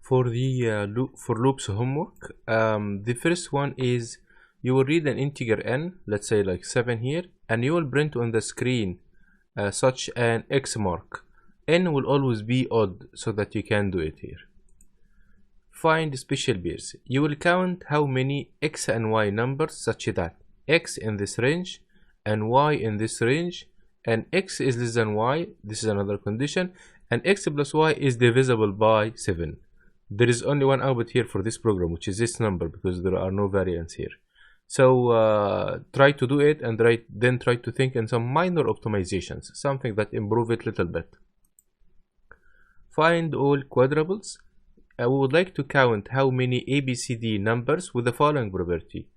For the for loops homework, the first one is you will read an integer n, let's say like 7 here, and you will print on the screen such an x mark. N will always be odd so that you can do it here. Find special pairs. You will count how many x and y numbers such that x in this range and y in this range, and x is less than y, this is another condition, and x plus y is divisible by 7. There is only one output here for this program, which is this number, because there are no variants here. So try to do it, and then try to think in some minor optimizations, something that improve it a little bit. Find all quadruples. We would like to count how many ABCD numbers with the following property.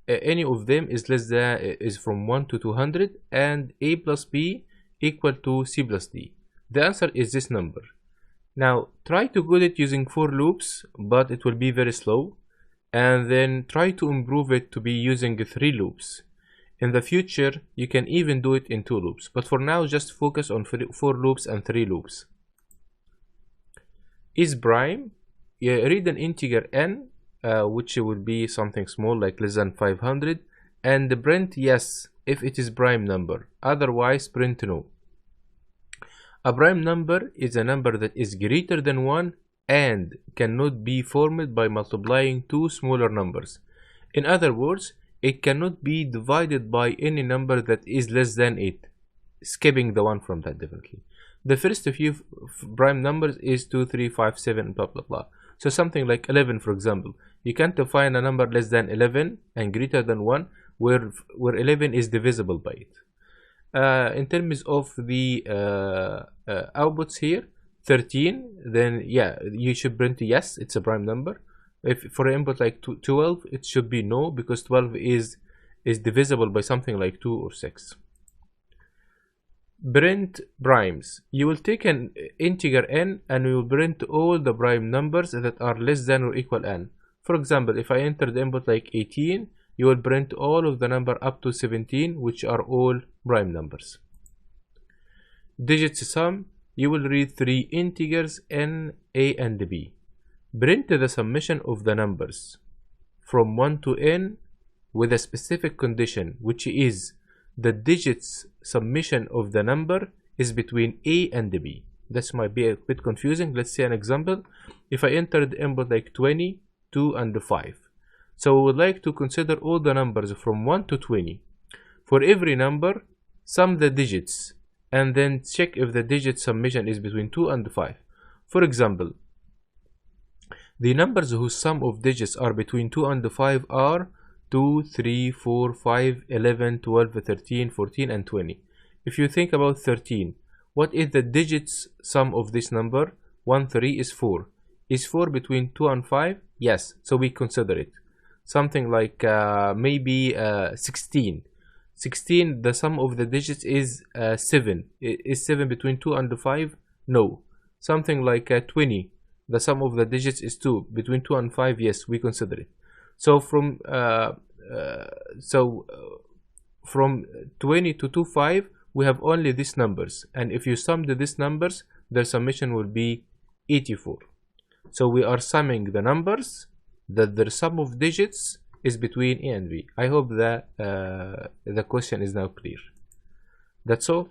Any of them is less than is from 1 to 200, and A plus B equal to C plus D. The answer is this number. Now try to code it using for loops, but it will be very slow, and then try to improve it to be using 3 loops. In the future you can even do it in 2 loops, but for now just focus on 4 loops and 3 loops. Is prime. Read an integer n, which will be something small like less than 500, and print yes if it is prime number, otherwise print no. A prime number is a number that is greater than 1 and cannot be formed by multiplying 2 smaller numbers. In other words, it cannot be divided by any number that is less than 8, skipping the 1 from that definitely. The first few prime numbers is 2, 3, 5, 7, blah blah blah. So something like 11, for example. You can't define a number less than 11 and greater than 1 where 11 is divisible by it. In terms of the outputs here, 13, then yeah, you should print yes, it's a prime number. If for an input like 12, it should be no, because 12 is divisible by something like 2 or 6. Print primes. You will take an integer n and we will print all the prime numbers that are less than or equal n. For example, if I enter the input like 18, you will print all of the number up to 17, which are all prime numbers. Digits sum. You will read 3 integers n, a, and b. Print the summation of the numbers from 1 to n with a specific condition, which is the digits summation of the number is between a and b. This might be a bit confusing. Let's see an example. If I enter the input like 20, 2, and 5. So we would like to consider all the numbers from 1 to 20. For every number, sum the digits and then check if the digit summation is between 2 and 5. For example, the numbers whose sum of digits are between 2 and 5 are 2, 3, 4, 5, 11, 12, 13, 14, and 20. If you think about 13, what is the digits sum of this number? 1, 3 is 4. Is 4 between 2 and 5? Yes, so we consider it. Something like maybe 16. 16, the sum of the digits is 7. Is 7 between 2 and 5? No. Something like 20. The sum of the digits is 2. Between 2 and 5, yes, we consider it. So from 20 to 25, we have only these numbers. And if you sum these numbers, their summation will be 84. So we are summing the numbers that their sum of digits is between a and b. I hope that the question is now clear. That's all.